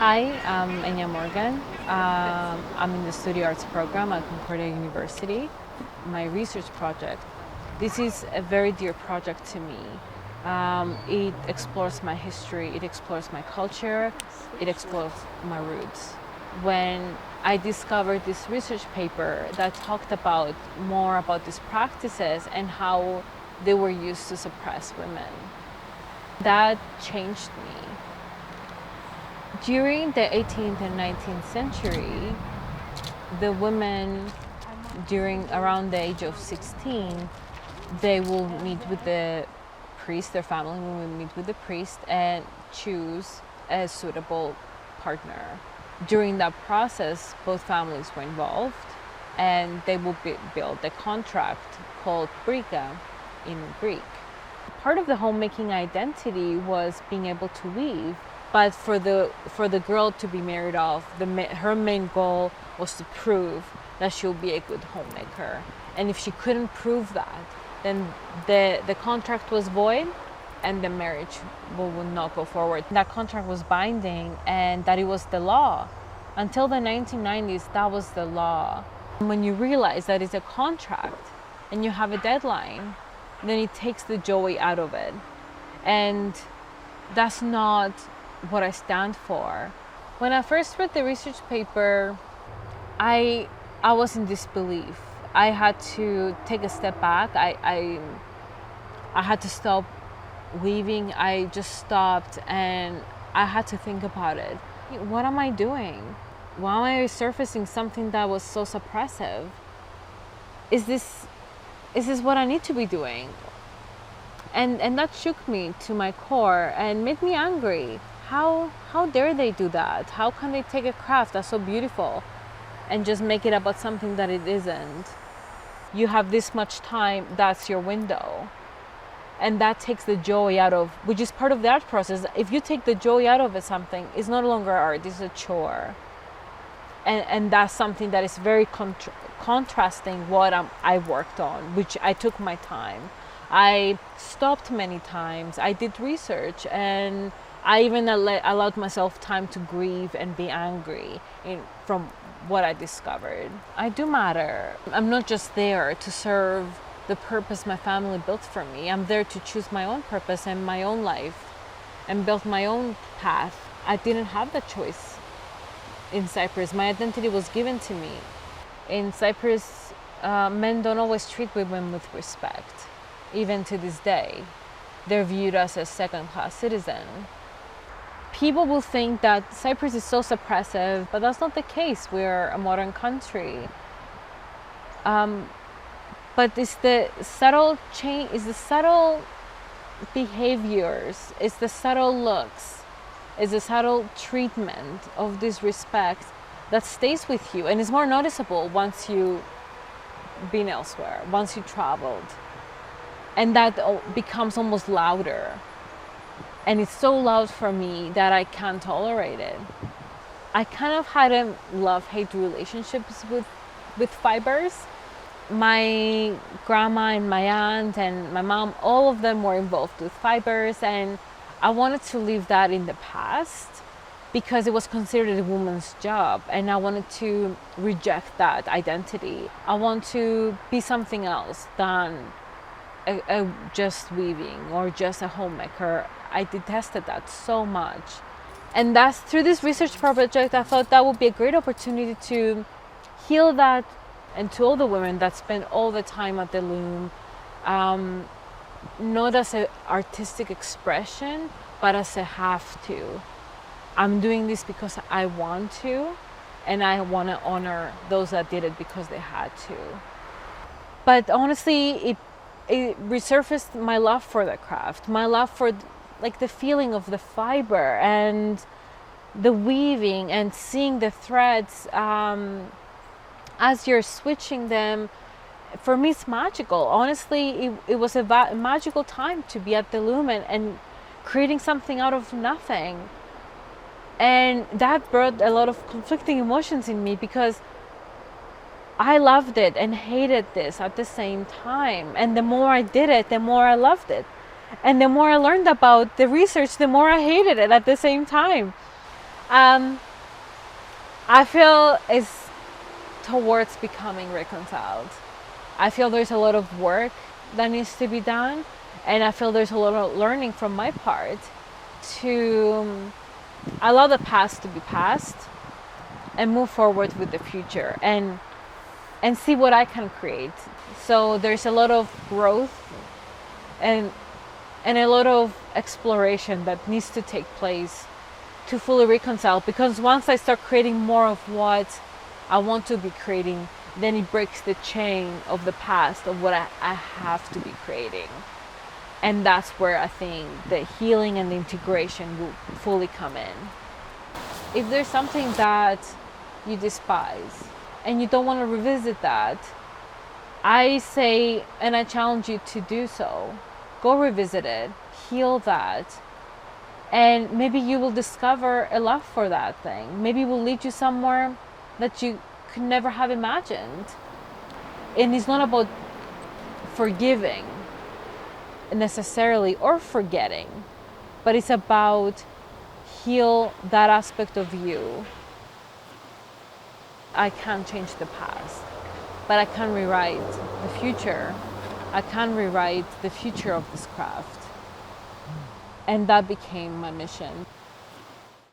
Hi, I'm Enya Morgan. I'm in the Studio Arts program at Concordia University. My research project, this is a very dear project to me. It explores my history, it explores my culture, it explores my roots. When I discovered this research paper that talked about more about these practices and how they were used to suppress women, that changed me. During the 18th and 19th century, the women around the age of 16, they will meet with the priest, their family will meet with the priest and choose a suitable partner. During that process, both families were involved and they will build a contract called brica in Greek. Part of the homemaking identity was being able to weave. But for the girl to be married off, her main goal was to prove that she'll be a good homemaker. And if she couldn't prove that, then the contract was void and the marriage would not go forward. That contract was binding and that it was the law. Until the 1990s, that was the law. And when you realize that it's a contract and you have a deadline, then it takes the joy out of it. And that's not what I stand for. When I first read the research paper, I was in disbelief. I had to take a step back. I had to stop weaving. I just stopped and I had to think about it. What am I doing? Why am I resurfacing something that was so suppressive? Is this what I need to be doing? And that shook me to my core and made me angry. How dare they do that? How can they take a craft that's so beautiful and just make it about something that it isn't? You have this much time, that's your window. And that takes the joy out of, which is part of the art process. If you take the joy out of something, it's no longer art, it's a chore. And that's something that is very contrasting what I worked on, which I took my time. I stopped many times, I did research, and I even allowed myself time to grieve and be angry from what I discovered. I do matter. I'm not just there to serve the purpose my family built for me. I'm there to choose my own purpose and my own life and build my own path. I didn't have the choice in Cyprus. My identity was given to me. In Cyprus, men don't always treat women with respect. Even to this day, they're viewed as a second-class citizen. People will think that Cyprus is so suppressive, but that's not the case. We're a modern country. But it's the subtle change, it's the subtle behaviors, it's the subtle looks, it's the subtle treatment of disrespect that stays with you and is more noticeable once you've been elsewhere, once you traveled. And that becomes almost louder. And it's so loud for me that I can't tolerate it. I kind of had a love-hate relationships with fibers. My grandma and my aunt and my mom, all of them were involved with fibers, and I wanted to leave that in the past because it was considered a woman's job, and I wanted to reject that identity. I want to be something else than just weaving or just a homemaker. I detested that so much. And that's through this research project, I thought that would be a great opportunity to heal that. And to all the women that spend all the time at the loom, not as an artistic expression, but as a have to. I'm doing this because I want to, and I want to honor those that did it because they had to. But honestly, it resurfaced my love for the craft, my love for like the feeling of the fiber and the weaving and seeing the threads as you're switching them. For me, it's magical. Honestly, it was a magical time to be at the loom and creating something out of nothing. And that brought a lot of conflicting emotions in me because I loved it and hated this at the same time. And the more I did it, the more I loved it. And the more I learned about the research, the more I hated it at the same time. Um, I feel it's towards becoming reconciled. I feel there's a lot of work that needs to be done, and I feel there's a lot of learning from my part to allow the past to be past and move forward with the future and see what I can create. So there's a lot of growth and a lot of exploration that needs to take place to fully reconcile, because once I start creating more of what I want to be creating, then it breaks the chain of the past of what I have to be creating. And that's where I think the healing and the integration will fully come in. If there's something that you despise and you don't want to revisit that, I say, and I challenge you to do so. Go revisit it, heal that, and maybe you will discover a love for that thing. Maybe it will lead you somewhere that you could never have imagined. And it's not about forgiving necessarily or forgetting, but it's about heal that aspect of you. I can't change the past, but I can rewrite the future. I can rewrite the future of this craft. And that became my mission,